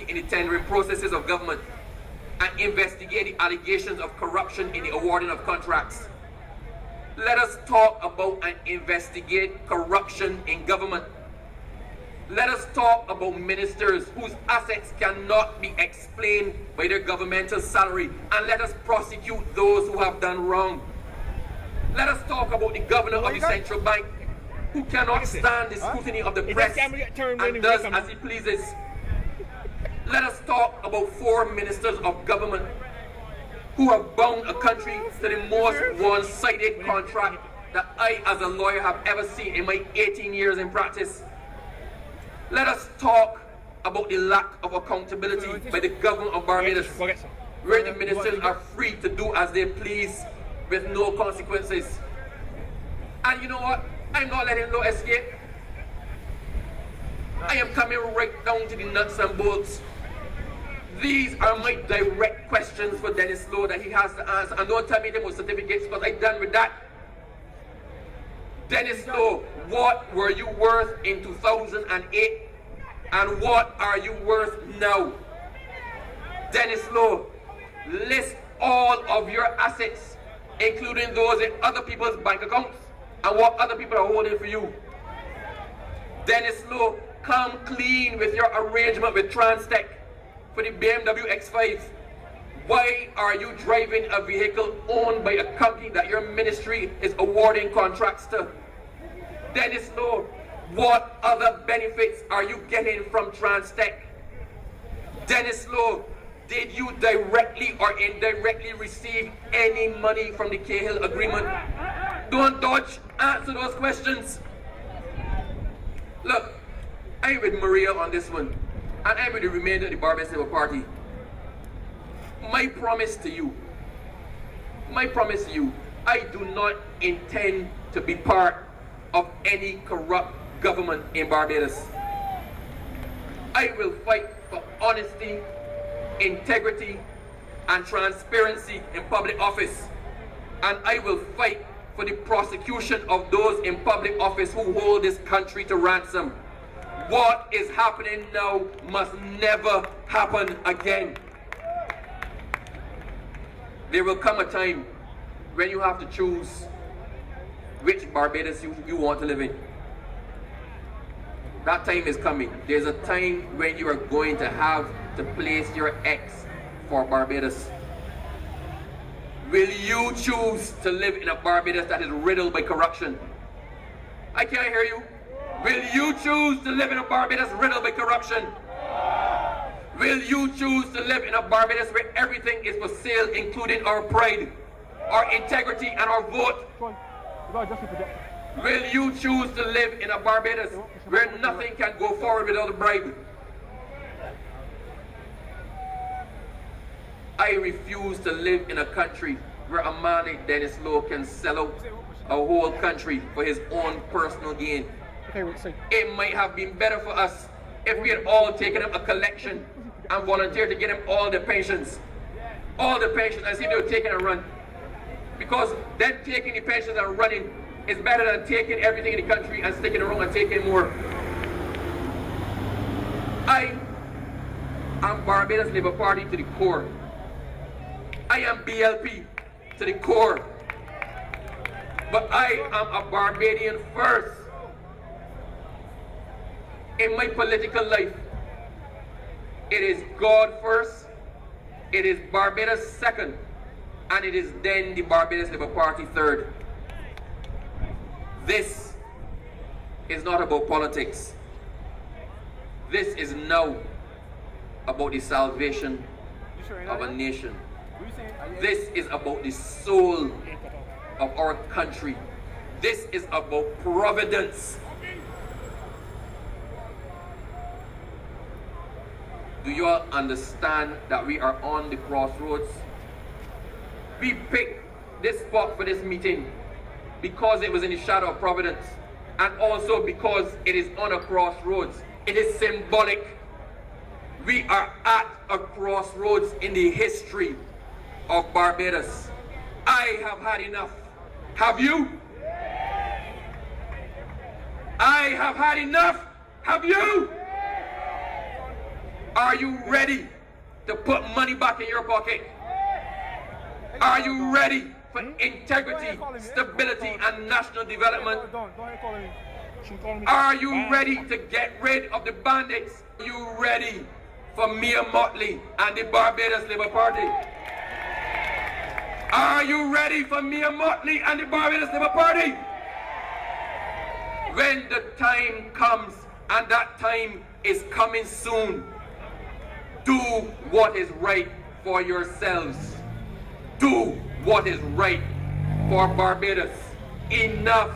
in the tendering processes of government and investigate the allegations of corruption in the awarding of contracts. Let us talk about and investigate corruption in government. Let us talk about ministers whose assets cannot be explained by their governmental salary, and let us prosecute those who have done wrong. Let us talk about the governor of the central bank who cannot stand the scrutiny of the press and does as he pleases. Let us talk about 4 ministers of government who have bound a country to the most one-sided contract that I as a lawyer have ever seen in my 18 years in practice. Let us talk about the lack of accountability by the government of Barbados, where the ministers are free to do as they please with no consequences. And you know what? I'm not letting Law escape. I am coming right down to the nuts and bolts. These are my direct questions for Dennis Law that he has to answer. And don't tell me they were certificates, because I'm done with that. Dennis Law, what were you worth in 2008? And what are you worth now? Dennis Law, list all of your assets, including those in other people's bank accounts, and what other people are holding for you. Dennis Law, come clean with your arrangement with Transtech for the BMW X5. Why are you driving a vehicle owned by a company that your ministry is awarding contracts to? Dennis Law, what other benefits are you getting from Transtech? Dennis Law, did you directly or indirectly receive any money from the Cahill agreement? Don't dodge, answer those questions. Look, I'm with Maria on this one, and I'm with the remainder of the Barbados Labour Party. My promise to you, I do not intend to be part of any corrupt government in Barbados. I will fight for honesty, integrity, and transparency in public office. And I will fight for the prosecution of those in public office who hold this country to ransom. What is happening now must never happen again. There will come a time when you have to choose which Barbados you want to live in. That time is coming. There's a time when you are going to have to place your X for Barbados. Will you choose to live in a Barbados that is riddled by corruption? I can't hear you. Will you choose to live in a Barbados riddled by corruption? Will you choose to live in a Barbados where everything is for sale, including our pride, our integrity, and our vote? Will you choose to live in a Barbados where nothing can go forward without a bribe? I refuse to live in a country where a man like Dennis Law can sell out a whole country for his own personal gain. It might have been better for us if we had all taken up a collection and volunteered to get him all the pensions, and see if they were taking a run. Because then taking the pensions and running is better than taking everything in the country and sticking around and taking more. I am Barbados Labour Party to the core. I am BLP to the core. But I am a Barbadian first. In my political life, it is God first, it is Barbados second, and it is then the Barbados Labour Party third. This is not about politics. This is now about the salvation of a nation. This is about the soul of our country. This is about providence. Do you all understand that we are on the crossroads? We picked this spot for this meeting because it was in the shadow of providence, and also because it is on a crossroads. It is symbolic. We are at a crossroads in the history of Barbados. I have had enough. Have you? I have had enough. Have you? Are you ready to put money back in your pocket? Are you ready for integrity, stability, and national development? Are you ready to get rid of the bandits? Are you ready for Mia Mottley and the Barbados Labour Party? Are you ready for Mia Mottley and the Barbados Labour Party? When the time comes, and that time is coming soon, do what is right for yourselves. Do what is right for Barbados. Enough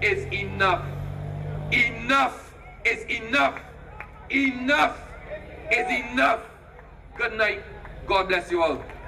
is enough. Enough is enough. Enough is enough. Good night. God bless you all.